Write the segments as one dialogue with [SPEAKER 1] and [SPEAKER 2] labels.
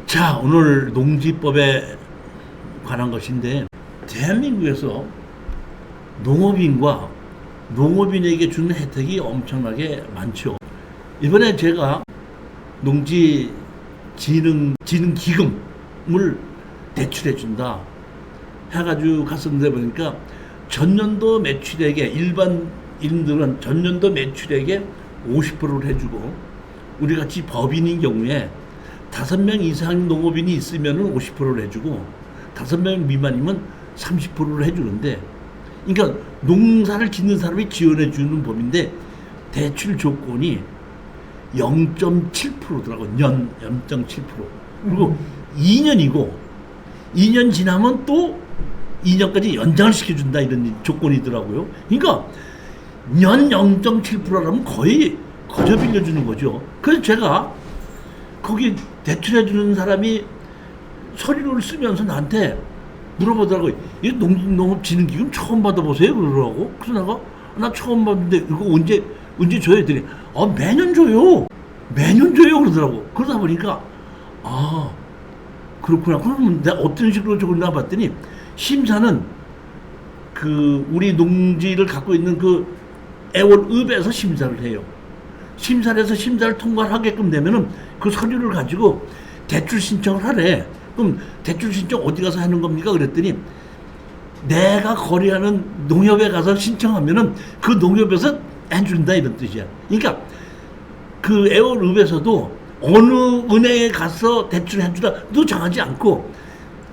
[SPEAKER 1] 자, 오늘 농지법에 관한 것인데, 대한민국에서 농업인과 농업인에게 주는 혜택이 엄청나게 많죠. 이번에 제가 농지진흥기금을 대출해준다 해가지고 갔었는데 보니까 전년도 매출액에, 일반인들은 전년도 매출액에 50%를 해주고, 우리 같이 법인인 경우에 5명 이상 농업인이 있으면 50%를 해주고 5명 미만이면 30%를 해주는데, 그러니까 농사를 짓는 사람이 지원해주는 법인데 대출 조건이 0.7%더라고. 0.7%. 그리고 2년이고 2년 지나면 또 2년까지 연장을 시켜준다, 이런 조건이더라고요. 그러니까 년 0.7%라면 거의 거저 빌려주는 거죠. 그래서 제가 거기 대출해주는 사람이 서류를 쓰면서 나한테 물어보더라고요. 이 농업진흥기금 처음 받아보세요? 그러더라고. 그래서 내가 나 처음 봤는데 이거 언제 줘야 되니? 매년 줘요. 매년 줘요. 그러더라고. 그러다 보니까 그렇구나. 그러면 내가 어떤 식으로 적었나 봤더니, 심사는 우리 농지를 갖고 있는 애월읍에서 심사를 해요. 심사를 해서 심사를 통과하게끔 되면은 그 서류를 가지고 대출 신청을 하래. 그럼 대출 신청 어디 가서 하는 겁니까? 그랬더니 내가 거래하는 농협에 가서 신청하면은 그 농협에서 해준다, 이런 뜻이야. 그러니까 그 애월읍에서도 어느 은행에 가서 대출 해주다도 정하지 않고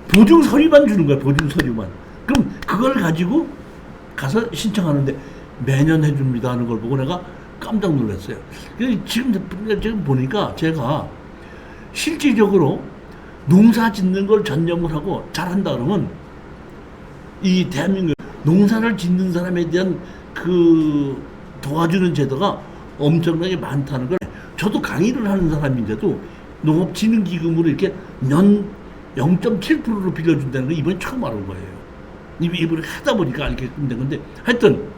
[SPEAKER 1] 보증 서류만 주는 거야. 보증 서류만. 그럼 그걸 가지고 가서 신청하는데 매년 해줍니다 하는 걸 보고 내가 깜짝 놀랐어요. 지금 보니까 제가 실질적으로 농사 짓는 걸 전념을 하고 잘한다 그러면 이 대한민국 농사를 짓는 사람에 대한 도와주는 제도가 엄청나게 많다는 걸, 저도 강의를 하는 사람인데도 농업진흥기금으로 이렇게 년 0.7%로 빌려준다는 거 이번에 처음 알은 거예요. 이번에 하다 보니까 알게 된 건데, 하여튼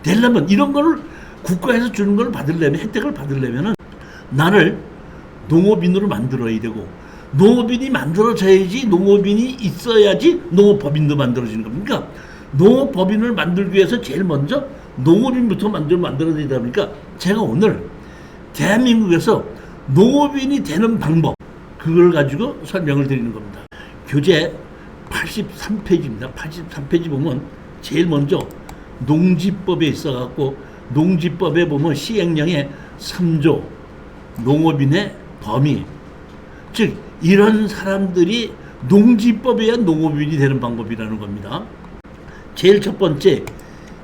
[SPEAKER 1] 되려면 이런 거를 국가에서 주는 걸 받으려면, 혜택을 받으려면 나를 농업인으로 만들어야 되고, 농업인이 만들어져야지, 농업인이 있어야지 농업법인도 만들어지는 겁니다. 그러니까 농업법인을 만들기 위해서 제일 먼저 농업인부터 만들어야 되다 보니까 제가 오늘 대한민국에서 농업인이 되는 방법, 그걸 가지고 설명을 드리는 겁니다. 교재 83페이지입니다. 83페이지 보면 제일 먼저 농지법에 있어갖고, 농지법에 보면 시행령의 3조 농업인의 범위, 즉 이런 사람들이 농지법에 의한 농업인이 되는 방법이라는 겁니다. 제일 첫 번째,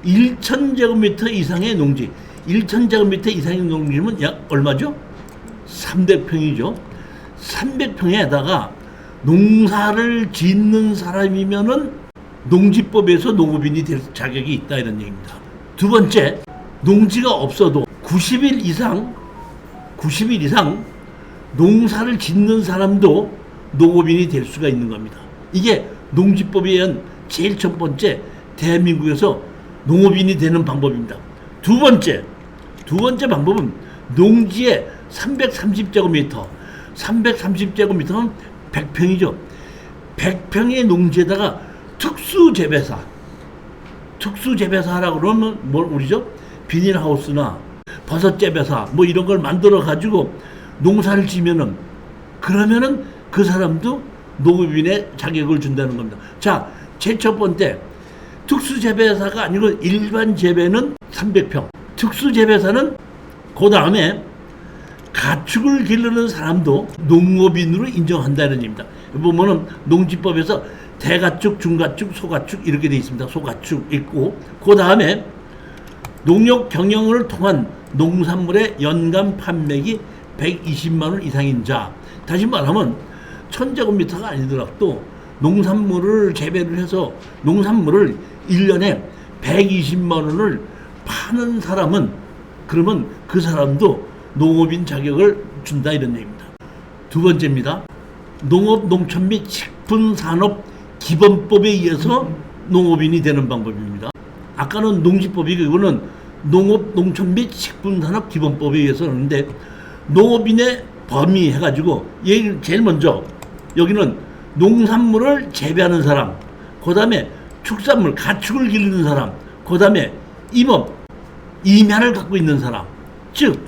[SPEAKER 1] 1,000제곱미터 이상의 농지. 1,000제곱미터 이상의 농지면 약 얼마죠? 300평이죠. 300평에다가 농사를 짓는 사람이면은 농지법에서 농업인이 될 자격이 있다, 이런 얘기입니다. 두 번째, 농지가 없어도 90일 이상 농사를 짓는 사람도 농업인이 될 수가 있는 겁니다. 이게 농지법에 의한 제일 첫 번째 대한민국에서 농업인이 되는 방법입니다. 두 번째 방법은 농지에 330제곱미터, 330제곱미터는 100평이죠. 100평의 농지에다가 특수재배사 하라고 그러면 우리죠? 비닐하우스나 버섯재배사 이런 걸 만들어 가지고 농사를 지면은, 그러면은 그 사람도 농업인의 자격을 준다는 겁니다. 자, 제일 첫 번째, 특수재배사가 아니고 일반 재배는 300평. 특수재배사는 그 다음에 가축을 기르는 사람도 농업인으로 인정한다는 얘기입니다. 보면은 농지법에서 대가축, 중가축, 소가축 이렇게 돼 있습니다. 소가축 있고, 그 다음에 농업 경영을 통한 농산물의 연간 판매기 120만 원 이상인 자. 다시 말하면 1,000제곱미터가 아니더라도 농산물을 재배를 해서 농산물을 1년에 120만 원을 파는 사람은, 그러면 그 사람도 농업인 자격을 준다, 이런 얘기입니다. 두 번째입니다. 농업, 농촌 및 식품산업 기본법에 의해서 농업인이 되는 방법입니다. 아까는 농지법이 이거는 농업, 농촌 및 식품산업 기본법에 의해서 하는데 농업인의 범위 해가지고 제일 먼저 여기는 농산물을 재배하는 사람, 그 다음에 축산물, 가축을 기르는 사람, 그 다음에 임업, 임야를 갖고 있는 사람, 즉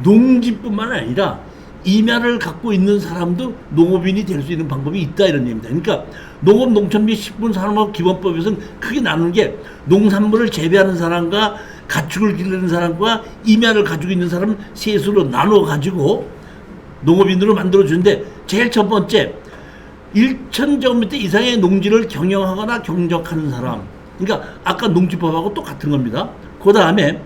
[SPEAKER 1] 농지뿐만 아니라 임야를 갖고 있는 사람도 농업인이 될 수 있는 방법이 있다 이런 얘기입니다. 그러니까 농업, 농촌 및 식품산업 기본법에서는 크게 나누는 게 농산물을 재배하는 사람과 가축을 기르는 사람과 임야를 가지고 있는 사람 셋으로 나눠 가지고 농업인으로 만들어 주는데 제일 첫 번째 1,000제곱미터 이상의 농지를 경영하거나 경작하는 사람. 그러니까 아까 농지법하고 똑같은 겁니다. 그 다음에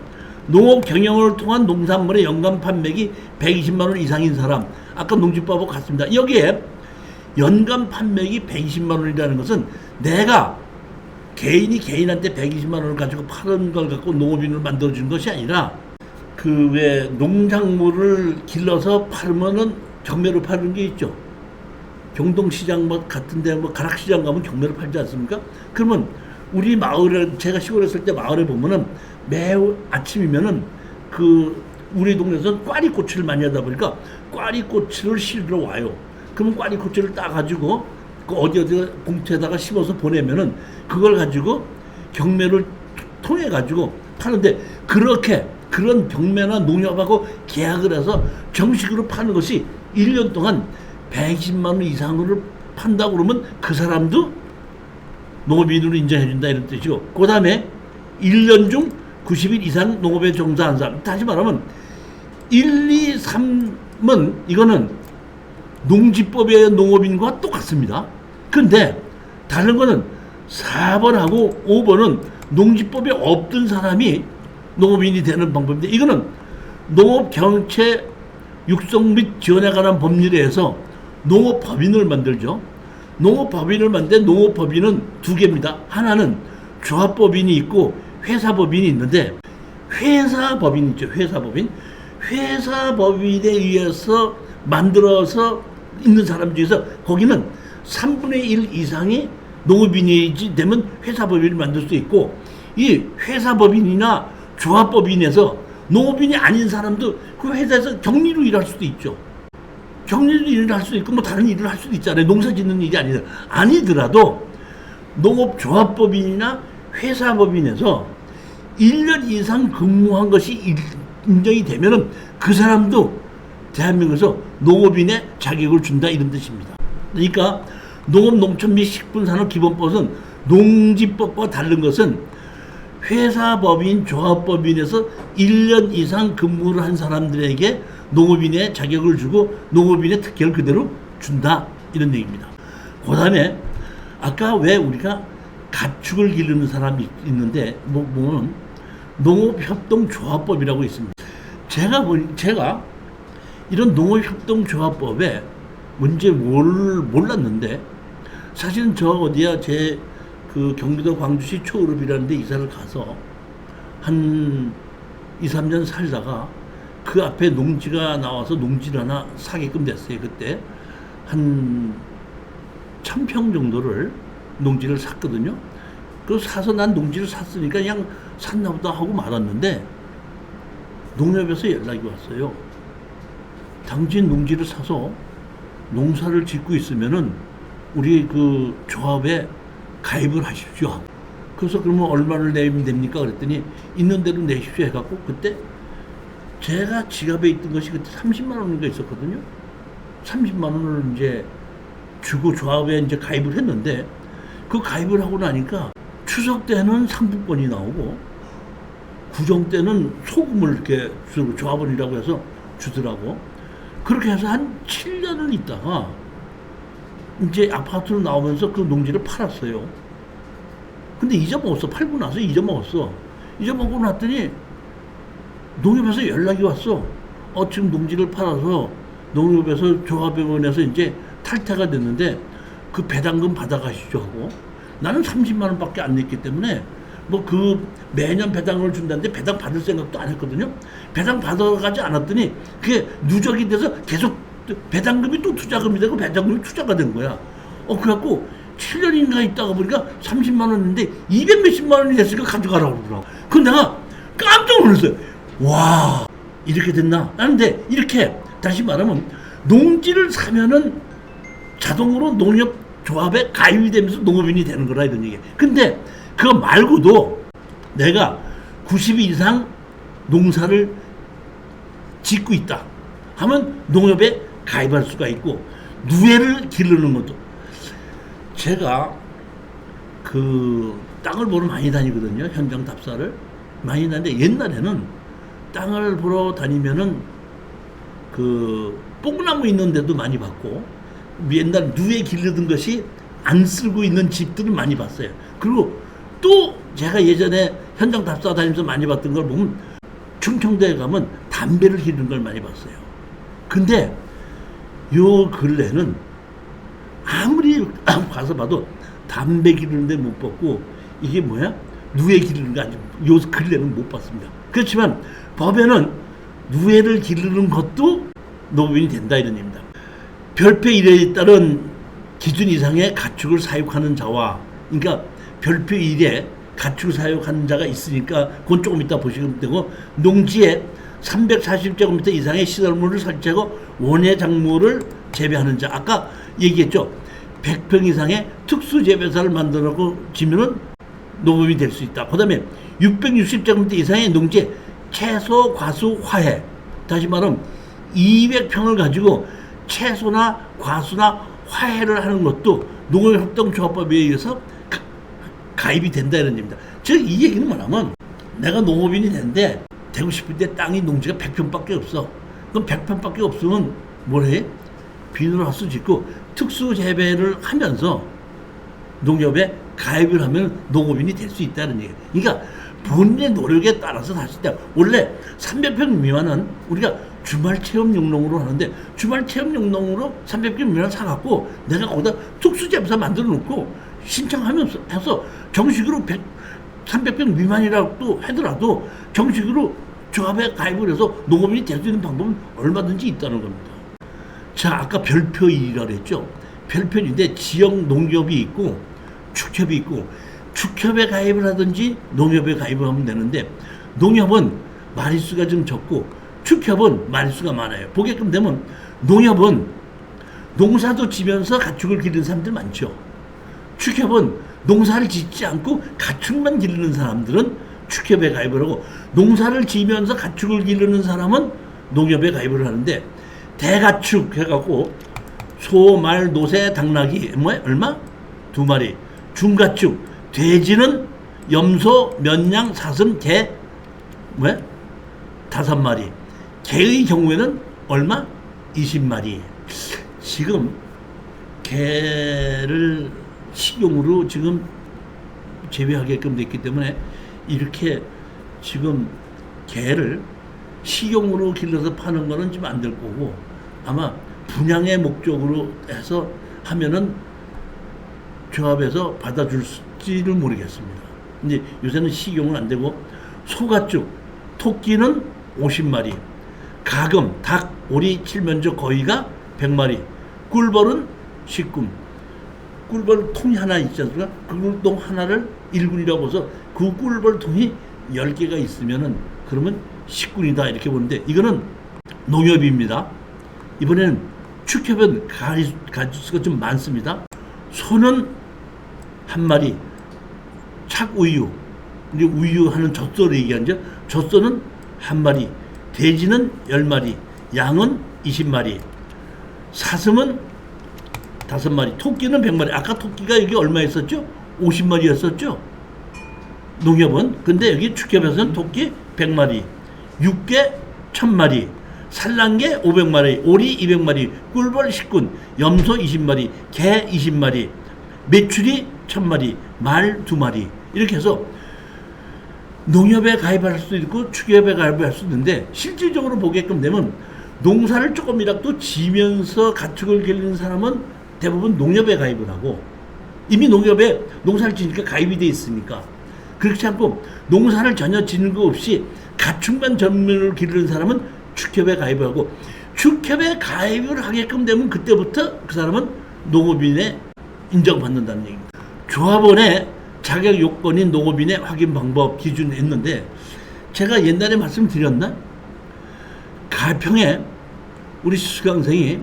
[SPEAKER 1] 농업 경영을 통한 농산물의 연간 판매액이 120만 원 이상인 사람. 아까 농지법하고 같습니다. 여기에 연간 판매액이 120만 원이라는 것은 내가 개인이 개인한테 120만 원을 가지고 파는 걸 갖고 농업인을 만들어주는 것이 아니라 그 왜 농작물을 길러서 팔면은 경매로 파는 게 있죠. 경동시장 뭐 같은데 뭐 가락시장 가면 경매로 팔지 않습니까? 그러면 우리 마을에 제가 시골에 있을 때 마을에 보면은 매우 아침이면은 그 우리 동네에서 꽈리꼬치를 많이 하다 보니까 꽈리꼬치를 실으러 와요. 그러면 꽈리꼬치를 따가지고 그 어디 봉투에다가 심어서 보내면은 그걸 가지고 경매를 통해 가지고 파는데 그렇게 그런 경매나 농협하고 계약을 해서 정식으로 파는 것이 1년 동안 120만 원 이상으로 판다고 그러면 그 사람도 농업인으로 인정해준다 이런 뜻이고 그 다음에 1년 중 90일 이상 농업에 종사한 사람 다시 말하면 1, 2, 3은 이거는 농지법의 농업인과 똑같습니다. 그런데 다른 거는 4번하고 5번은 농지법에 없던 사람이 농업인이 되는 방법인데 이거는 농업 경영체 육성 및 지원에 관한 법률에 의해서 농업법인을 만들죠. 농업법인을 만드는데 농업법인은 두 개입니다. 하나는 조합법인이 있고 회사법인이 있는데 회사법인 있죠. 회사법인. 회사법인에 의해서 만들어서 있는 사람 중에서 거기는 3분의 1 이상이 농업인이 되면 회사법인을 만들 수 있고 이 회사법인이나 조합법인에서 농업인이 아닌 사람도 그 회사에서 격리로 일할 수도 있죠. 격리로 일을 할 수도 있고 뭐 다른 일을 할 수도 있잖아요. 농사 짓는 일이 아니더라도 농업조합법인이나 회사법인에서 1년 이상 근무한 것이 인정이 되면은 그 사람도 대한민국에서 농업인의 자격을 준다 이런 뜻입니다. 그러니까 농업, 농촌 및 식품산업 기본법은 농지법과 다른 것은 회사법인, 조합법인에서 1년 이상 근무를 한 사람들에게 농업인의 자격을 주고 농업인의 특혜를 그대로 준다 이런 얘기입니다. 그 다음에 아까 왜 우리가 가축을 기르는 사람이 있는데 보면 농업협동조합법이라고 있습니다. 제가 이런 농업협동조합법에 문제 몰랐는데 사실은 제 그 경기도 광주시 초읍이라는 데 이사를 가서 한 2, 3년 살다가 그 앞에 농지가 나와서 농지를 하나 사게끔 됐어요. 그때 한 1,000평 정도를 농지를 샀거든요. 그 사서 난 농지를 샀으니까 그냥 샀나 보다 하고 말았는데 농협에서 연락이 왔어요. 당신 농지를 사서 농사를 짓고 있으면은 우리 그 조합에 가입을 하십시오. 그래서 그러면 얼마를 내면 됩니까? 그랬더니 있는 대로 내십시오 해갖고 그때 제가 지갑에 있던 것이 그때 30만 원인가 있었거든요. 30만 원을 이제 주고 조합에 이제 가입을 했는데 그 가입을 하고 나니까 추석 때는 상품권이 나오고 구정 때는 소금을 이렇게 조합원이라고 해서 주더라고. 그렇게 해서 한 7년을 있다가 이제 아파트로 나오면서 그 농지를 팔았어요. 근데 잊어먹었어. 팔고 나서 잊어먹었어. 잊어먹고 났더니 농협에서 연락이 왔어. 지금 농지를 팔아서 농협에서 조합원에서 이제 탈퇴가 됐는데 그 배당금 받아가시죠 하고 나는 30만 원밖에 안 냈기 때문에 뭐 그 매년 배당을 준다는데 배당 받을 생각도 안 했거든요. 배당 받아가지 않았더니 그게 누적이 돼서 계속 배당금이 또 투자금이 되고 배당금이 투자가 된 거야. 그래갖고 7년인가 있다가 보니까 30만 원인데 200 몇십만 원이 됐으니까 가져가라고 그러더라고. 그 내가 깜짝 놀랐어요. 와, 이렇게 됐나? 하는데 이렇게 다시 말하면 농지를 사면은 자동으로 농협조합에 가입이 되면서 농업인이 되는 거라 이런 얘기예요. 근데 그거 말고도 내가 90일 이상 농사를 짓고 있다 하면 농협에 가입할 수가 있고, 누에를 기르는 것도, 제가 그 땅을 보러 많이 다니거든요. 현장 답사를 많이 다니는데, 옛날에는 땅을 보러 다니면은 그 뽕나무 있는 데도 많이 봤고, 옛날 누에 기르던 것이 안 쓸고 있는 집들을 많이 봤어요. 그리고 또 제가 예전에 현장 답사 다니면서 많이 봤던 걸 보면 충청도에 가면 담배를 기르는 걸 많이 봤어요. 근데 요 근래는 아무리 가서 봐도 담배 기르는 데 못 봤고, 이게 뭐야? 누에 기르는 거 아니고 요 근래는 못 봤습니다. 그렇지만 법에는 누에를 기르는 것도 농업인이 된다 이런 얘기입니다. 별표 1에 따른 기준 이상의 가축을 사육하는 자와, 그러니까 별표 1에 가축 사육하는 자가 있으니까 그건 조금 이따 보시면 되고, 농지에 340제곱미터 이상의 시설물을 설치하고 원예 작물을 재배하는 자, 아까 얘기했죠. 100평 이상의 특수재배사를 만들어놓고 지면은 농업이 될 수 있다. 그 다음에 660제곱미터 이상의 농지에 채소, 과수, 화해, 다시 말하면 200평을 가지고 채소나 과수나 화해를 하는 것도 농업협동조합법에 의해서 가입이 된다 이런 얘기입니다. 즉 이 얘기는 뭐냐면, 내가 농업인이 되는데 되고 싶을 때 땅이 농지가 100평밖에 없어. 그럼 100평밖에 없으면 뭘 해? 비닐하우스 짓고 특수 재배를 하면서 농협에 가입을 하면 농업인이 될 수 있다는 얘기예요. 그러니까 본인의 노력에 따라서 다시 때, 원래 300평 미만은 우리가 주말 체험 용농으로 하는데, 주말 체험 용농으로 300평 미만 사갖고 내가 거기다 특수 재배사 만들어 놓고 신청하면서 해서 정식으로 300평 미만이라고 하더라도 정식으로 조합에 가입을 해서 농업인이 될 수 있는 방법은 얼마든지 있다는 겁니다. 자, 아까 별표 1이라고 했죠. 별표 1인데 지역 농협이 있고 축협이 있고, 축협에 가입을 하든지 농협에 가입을 하면 되는데, 농협은 마리수가 좀 적고 축협은 마리수가 많아요. 보게끔 되면 농협은 농사도 지면서 가축을 기르는 사람들 많죠. 축협은 농사를 짓지 않고 가축만 기르는 사람들은 축협에 가입을 하고, 농사를 지면서 가축을 기르는 사람은 농협에 가입을 하는데, 대가축 해갖고 소, 말, 노새, 당나귀 얼마? 2마리. 중가축 돼지는 염소, 면양, 사슴, 개 5마리. 개의 경우에는 얼마? 20마리. 지금 개를 식용으로 지금 재배하게끔 됐기 때문에 이렇게 지금 개를 식용으로 길러서 파는 거는 좀 안 될 거고, 아마 분양의 목적으로 해서 하면은 조합에서 받아줄지를 모르겠습니다. 근데 요새는 식용은 안 되고, 소가축, 토끼는 50마리, 가금, 닭, 오리, 칠면조, 거위가 100마리, 꿀벌은 10군. 꿀벌 통이 하나 있지 않습니까? 그 꿀통 하나를 1군이라고 해서 그 꿀벌 통이 10개가 있으면은 그러면 10군이다 이렇게 보는데, 이거는 농협입니다. 이번에는 축협은 가지수가 좀 많습니다. 소는 1마리, 착우유, 이제 우유하는 젖소를 얘기하는데, 젖소는 1마리, 돼지는 10마리, 양은 20마리, 사슴은 5마리, 토끼는 100마리. 아까 토끼가 여기 얼마 있었죠? 50마리였었죠? 농협은. 근데 여기 축협에서는 토끼 100마리, 육개 1000마리, 산란개 500마리, 오리 200마리, 꿀벌 10군, 염소 20마리, 개 20마리, 메추리 1000마리, 말 2마리. 이렇게 해서 농협에 가입할 수도 있고 축협에 가입할 수도 있는데, 실질적으로 보게끔 되면 농사를 조금이라도 지면서 가축을 기르는 사람은 대부분 농협에 가입을 하고, 이미 농협에 농사를 지니까 가입이 돼 있으니까. 그렇지 않고 농사를 전혀 지는 거 없이 가축만 전문으로 기르는 사람은 축협에 가입을 하고, 축협에 가입을 하게끔 되면 그때부터 그 사람은 농업인의 인정받는다는 얘기입니다. 조합원의 자격 요건인 농업인의 확인 방법 기준을 했는데 제가 옛날에 말씀드렸나? 가평에 우리 수강생이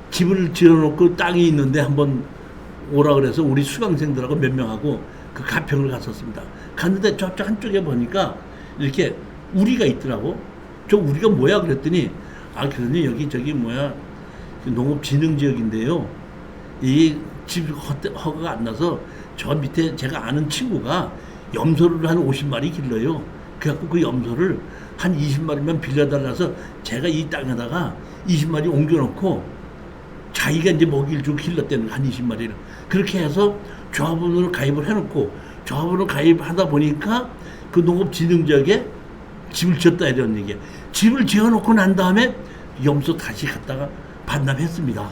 [SPEAKER 1] 집을 지어놓고 땅이 있는데 한번 오라 그래서 우리 수강생들하고 몇 명하고 그 가평을 갔었습니다. 갔는데 저쪽 한쪽에 보니까 이렇게 우리가 있더라고. 저 우리가 뭐야 그랬더니 교수님 여기 저기 뭐야 농업진흥지역인데요. 이 집 허가가 안 나서 저 밑에 제가 아는 친구가 염소를 한 50마리 길러요. 그래갖고 그 염소를 한 20마리만 빌려달라서 제가 이 땅에다가 20마리 옮겨놓고 자기가 이제 먹이를 주고 길렀다는 한 20마리를. 그렇게 해서 조합원으로 가입을 해놓고 조합원으로 가입하다 보니까 그 농업진흥지역에 집을 지었다 이런 얘기예요. 집을 지어놓고 난 다음에 염소 다시 갖다가 반납했습니다.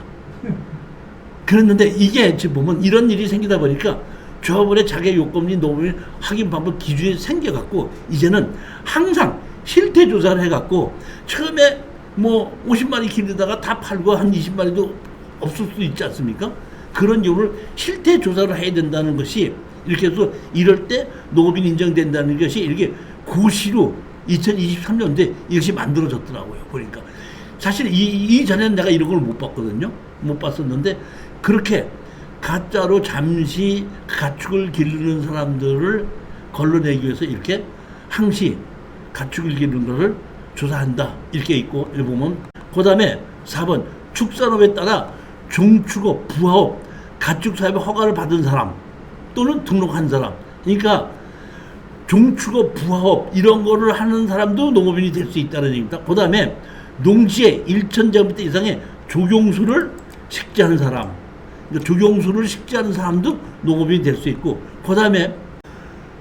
[SPEAKER 1] 그랬는데 이게 지금 보면 이런 일이 생기다 보니까 조합원의 자격 요건인 농업인 확인 방법 기준이 생겨갖고 이제는 항상 실태 조사를 해갖고 처음에 뭐 50마리 기르다가 다 팔고 한 20마리도 없을 수도 있지 않습니까? 그런 경우를 실태 조사를 해야 된다는 것이 이렇게 해서 이럴 때 농업인 인정된다는 것이 이렇게 고시로 2023년도에 이것이 만들어졌더라고요. 보니까 사실 이전에는 내가 이런 걸 못 봤거든요. 못 봤었는데 그렇게 가짜로 잠시 가축을 기르는 사람들을 걸러내기 위해서 이렇게 항시 가축을 기르는 것을 조사한다 이렇게 있고 여기 보면 그 다음에 4번 축산업에 따라 종축업, 부화업, 가축사업에 허가를 받은 사람 또는 등록한 사람 그러니까 종축업, 부화업 이런 거를 하는 사람도 농업인이 될 수 있다는 얘기입니다. 그 다음에 농지에 1,000제곱미터 이상의 조경수를 식재하는 사람 그러니까 조경수를 식재하는 사람도 농업인이 될 수 있고 그 다음에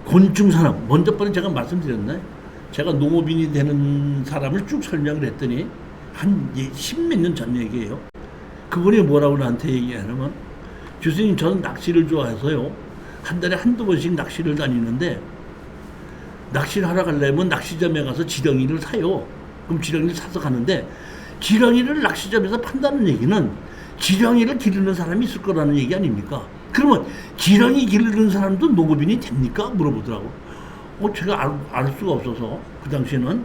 [SPEAKER 1] 곤충산업 먼저 번에 제가 말씀드렸나요? 제가 농업인이 되는 사람을 쭉 설명을 했더니 한 10몇 년 전 얘기예요. 그분이 뭐라고 나한테 얘기하냐면 교수님 저는 낚시를 좋아해서요 한 달에 한두 번씩 낚시를 다니는데 낚시를 하러 가려면 낚시점에 가서 지렁이를 사요. 그럼 지렁이를 사서 가는데 지렁이를 낚시점에서 판다는 얘기는 지렁이를 기르는 사람이 있을 거라는 얘기 아닙니까? 그러면 지렁이 기르는 사람도 농업인이 됩니까? 물어보더라고. 제가 알 수가 없어서 그 당시에는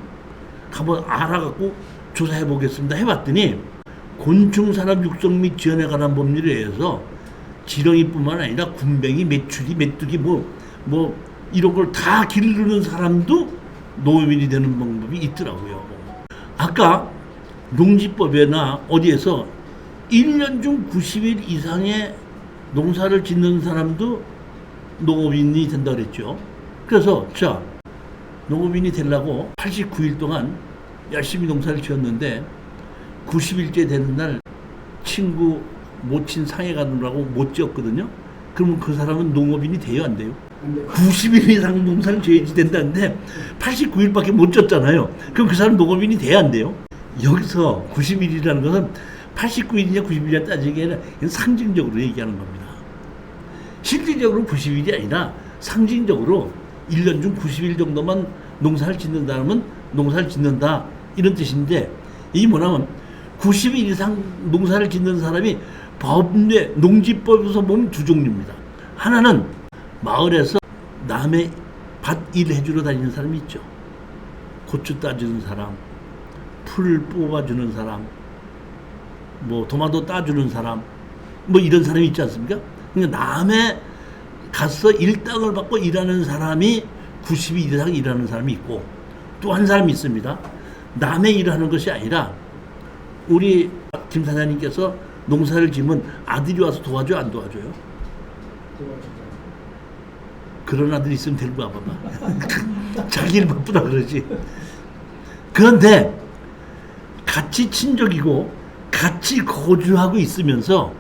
[SPEAKER 1] 한번 알아갖고 조사해 보겠습니다 해봤더니 곤충산업 육성 및 지원에 관한 법률에 의해서 지렁이뿐만 아니라 군뱅이, 메추리, 메뚜기 뭐 이런 걸 다 기르는 사람도 농업인이 되는 방법이 있더라고요. 아까 농지법에나 어디에서 1년 중 90일 이상의 농사를 짓는 사람도 농업인이 된다 그랬죠. 그래서 자 농업인이 되려고 89일 동안 열심히 농사를 지었는데 90일째 되는 날 친구 모친 상해 가느라고 못 지었거든요. 그러면 그 사람은 농업인이 돼요 안 돼요? 90일 이상 농사를 지어야지 된다는데 89일밖에 못 졌잖아요. 그럼 그 사람 농업인이 돼야 안 돼요? 여기서 90일이라는 것은 89일이냐 90일이냐 따지는 게 아니라 상징적으로 얘기하는 겁니다. 실질적으로 90일이 아니라 상징적으로 1년 중 90일 정도만 농사를 짓는다면 농사를 짓는다 이런 뜻인데 이게 뭐냐면 90일 이상 농사를 짓는 사람이 법내 농지법에서 보면 두 종류입니다. 하나는 마을에서 남의 밭 일 해주러 다니는 사람이 있죠. 고추 따주는 사람, 풀 뽑아주는 사람, 뭐 토마토 따주는 사람, 뭐 이런 사람이 있지 않습니까? 그러니까 남의 가서 일당을 받고 일하는 사람이 90일 이상 일하는 사람이 있고 또 한 사람이 있습니다. 남의 일을 하는 것이 아니라 우리 김 사장님께서 농사를 지으면 아들이 와서 도와줘요 안 도와줘요? 그런 아들이 있으면 데리고 와봐봐. 자기는 바쁘다 그러지. 그런데 같이 친족이고 같이 거주하고 있으면서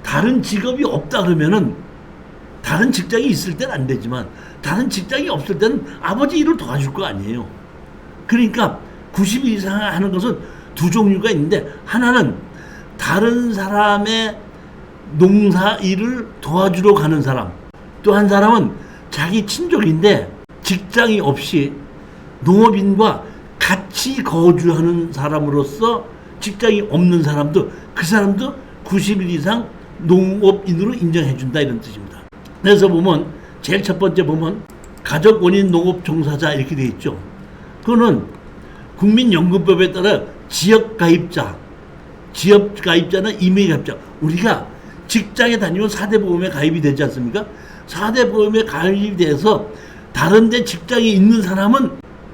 [SPEAKER 1] 다른 직업이 없다 그러면은 다른 직장이 있을 때는 안 되지만 다른 직장이 없을 때는 아버지 일을 도와줄 거 아니에요. 그러니까 90일 이상 하는 것은 두 종류가 있는데 하나는 다른 사람의 농사 일을 도와주러 가는 사람 또 한 사람은 자기 친족인데 직장이 없이 농업인과 같이 거주하는 사람으로서 직장이 없는 사람도 그 사람도 90일 이상 농업인으로 인정해준다 이런 뜻입니다. 그래서 보면 제일 첫 번째 보면 가족 원인 농업 종사자 이렇게 되어 있죠. 그거는 국민연금법에 따라 지역 가입자는 임의 가입자. 우리가 직장에 다니면 4대 보험에 가입이 되지 않습니까? 4대 보험에 가입이 돼서 다른 데 직장에 있는 사람은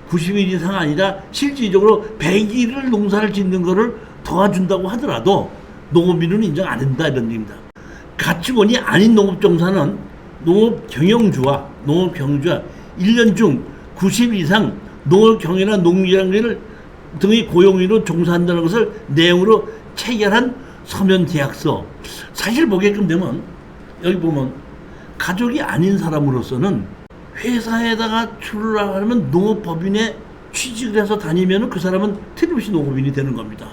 [SPEAKER 1] 90일 이상 아니라 실질적으로 100일을 농사를 짓는 거를 도와준다고 하더라도 농업인은 인정 안 된다 이런 얘기입니다. 가축원이 아닌 농업종사는 농업경영주와 1년 중 90일 이상 농업경영이나 농기range를 등의 고용인으로 종사한다는 것을 내용으로 체결한 서면 계약서. 사실 보게끔 되면 여기 보면 가족이 아닌 사람으로서는 회사에다가 출근하면 농업법인에 취직을 해서 다니면 그 사람은 틀림없이 농업인이 되는 겁니다.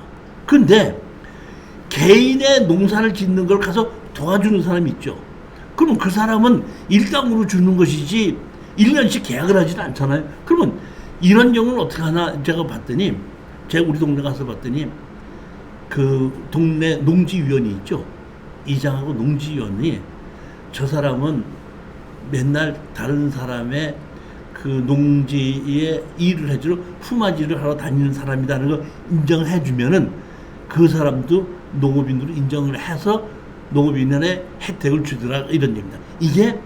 [SPEAKER 1] 근데 개인의 농사를 짓는 걸 가서 도와주는 사람이 있죠. 그러면 그 사람은 일당으로 주는 것이지 1년씩 계약을 하지는 않잖아요. 그러면 이런 경우는 어떻게 하나 제가 봤더니, 제가 우리 동네 가서 봤더니 그 동네 농지위원이 있죠. 이장하고 농지위원이 저 사람은 맨날 다른 사람의 그 농지에 일을 해주러 품앗이를 하러 다니는 사람이라는 걸 인정을 해주면은 그 사람도 농업인으로 인정을 해서 농업인의 혜택을 주더라 이런 얘기입니다. 이게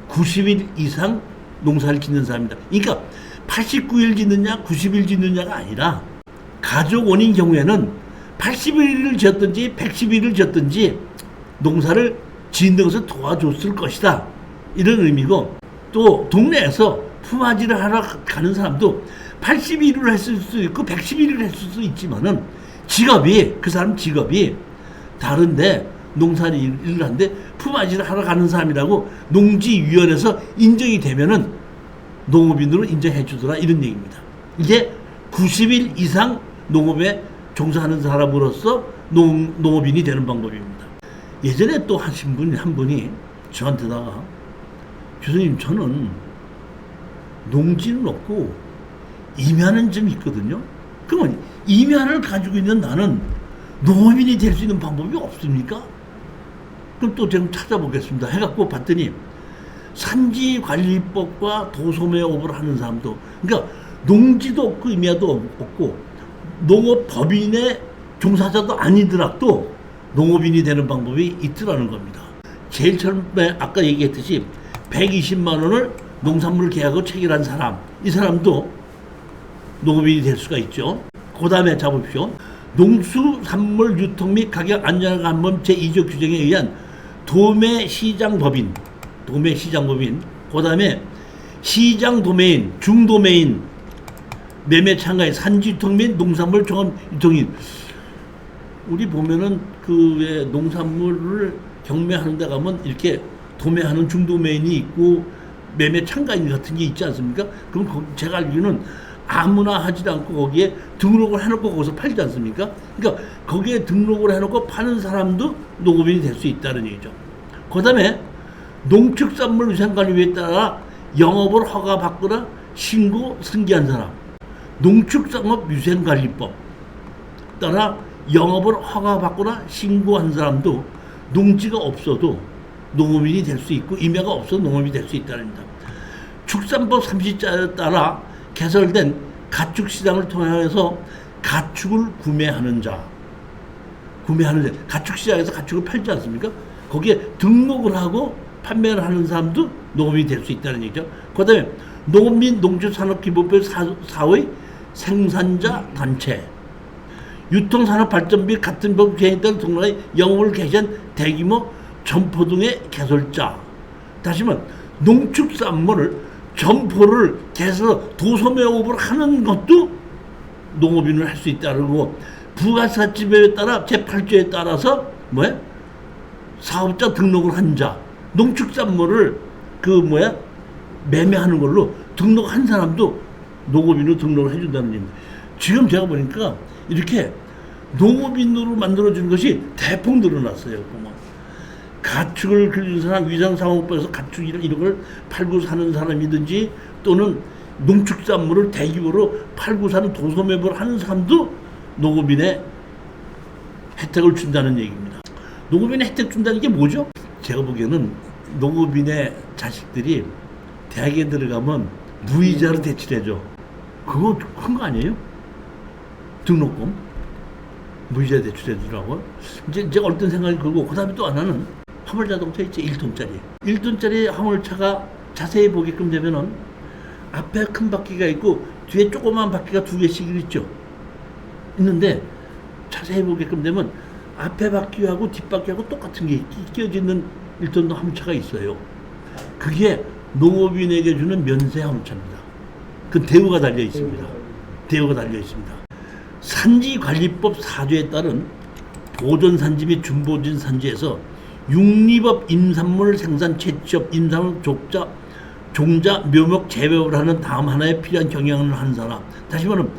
[SPEAKER 1] 90일 이상 농사를 짓는 사람입니다. 그러니까 89일 짓느냐 90일 짓느냐가 아니라 가족 원인 경우에는 80일을 지었든지 110일을 지었든지 농사를 짓는 것을 도와줬을 것이다 이런 의미고, 또 동네에서 품앗이를 하러 가는 사람도 80일을 했을 수도 있고 110일을 했을 수도 있지만은 그 사람 직업이 다른데 농사를 일을 하는데 품앗이를 하러 가는 사람이라고 농지위원회에서 인정이 되면은 농업인으로 인정해 주더라 이런 얘기입니다. 이게 90일 이상 농업에 종사하는 사람으로서 농업인이 되는 방법입니다. 예전에 또 하신 한 분이 저한테다가 교수님 저는 농지는 없고 임야는 좀 있거든요. 그러면 임야를 가지고 있는 나는 농업인이 될 수 있는 방법이 없습니까? 그럼 또 제가 찾아보겠습니다 해갖고 봤더니 산지관리법과 도소매업을 하는 사람도, 그러니까 농지도 없고 임야도 없고 농업법인의 종사자도 아니더라도 농업인이 되는 방법이 있더라는 겁니다. 제일 처음에 아까 얘기했듯이 120만 원을 농산물 계약을 체결한 사람, 이 사람도 농업인이 될 수가 있죠. 그 다음에 잡으십시오. 농수산물 유통 및 가격 안전관리법 제2조 규정에 의한 도매시장법인, 그 다음에 시장도매인, 중도매인, 매매창가인, 산지유통 및 농산물 종합유통인. 우리 보면은 그 왜 농산물을 경매하는 데 가면 이렇게 도매하는 중도매인이 있고 매매창가인 같은 게 있지 않습니까? 그럼 제가 알기로는 아무나 하지 않고 거기에 등록을 해놓고 거기서 팔지 않습니까? 그러니까 거기에 등록을 해놓고 파는 사람도 농업인이 될 수 있다는 얘기죠. 그 다음에 농축산물위생관리법에 따라 영업을 허가받거나 신고 승계한 사람, 농축산업위생관리법 따라 영업을 허가받거나 신고한 사람도 농지가 없어도 농업인이 될 수 있고 임야가 없어도 농업인이 될 수 있다는 겁니다. 축산법 30자에 따라 개설된 가축시장을 통해서 가축을 구매하는 자, 가축시장에서 가축을 팔지 않습니까? 거기에 등록을 하고 판매를 하는 사람도 농업인이 될 수 있다는 얘기죠. 그 다음에 농민 농축산업기본법 4의 생산자 단체, 유통산업발전 및 같은 법 개념에 따라 등록하여 영업을 개시한 대규모 점포 등의 개설자. 다시 말하면 농축산물을 점포를 개설해서 도소매업을 하는 것도 농업인을 할 수 있다는 거고, 부가가치법에 따라 제8조에 따라서 사업자 등록을 한 자, 농축산물을 매매하는 걸로 등록한 사람도 농업인으로 등록을 해준다는 얘기입니다. 지금 제가 보니까 이렇게 농업인으로 만들어주는 것이 대폭 늘어났어요. 가축을 기르는 사람, 위장상업법에서 가축 이런 걸 팔고 사는 사람이든지 또는 농축산물을 대규모로 팔고 사는 도소매업을 하는 사람도 농업인의 혜택을 준다는 얘기입니다. 농업인의 혜택 준다는 게 뭐죠? 제가 보기에는 농업인의 자식들이 대학에 들어가면 무이자로 대출해줘. 그거 큰 거 아니에요? 등록금 무이자 대출해주라고. 이제 제가 어떤 생각이 들고, 그 다음에 또 하나는 화물자동차 있지, 1톤짜리. 1톤짜리 화물차가 자세히 보게끔 되면은 앞에 큰 바퀴가 있고 뒤에 조그만 바퀴가 2개씩 있죠. 있는데 자세히 보게끔 되면 앞에 바퀴하고 뒷바퀴하고 똑같은 게 끼어져 있는 1톤 화물차가 있어요. 그게 농업인에게 주는 면세 화물차입니다. 그 대우가 달려 있습니다. 대우가 달려 있습니다. 산지관리법 4조에 따른 보존산지 및 준보존 산지에서 육립업 임산물 생산 채취업 임산물 종자 묘목 재배업을 하는 다음 하나에 필요한 경영을 하는 사람, 다시 말하면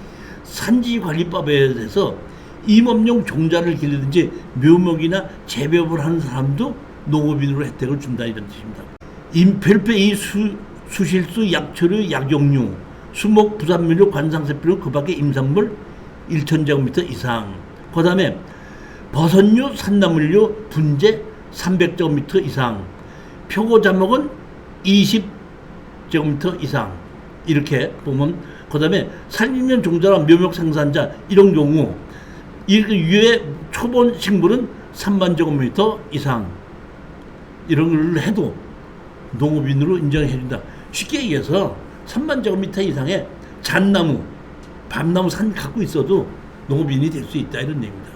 [SPEAKER 1] 산지관리법에 대해서 임업용 종자를 기르든지 묘목이나 재배업을 하는 사람도 농업인으로 혜택을 준다, 이런 뜻입니다. 임펠페 이 수실수 약초류 약용류 수목 부산물류 관상세필류 그 밖에 임산물 1,000제곱미터 이상, 그 다음에 버섯류 산나물류 분재 300제곱미터 이상, 표고자목은 20제곱미터 이상, 이렇게 보면, 그 다음에 산림용 종자나 묘목 생산자 이런 경우 이렇게 유해 초본 식물은 3만 제곱미터 이상, 이런 걸 해도 농업인으로 인정해준다. 쉽게 얘기해서 3만 제곱미터 이상의 잣나무, 밤나무 산 갖고 있어도 농업인이 될 수 있다, 이런 얘기입니다.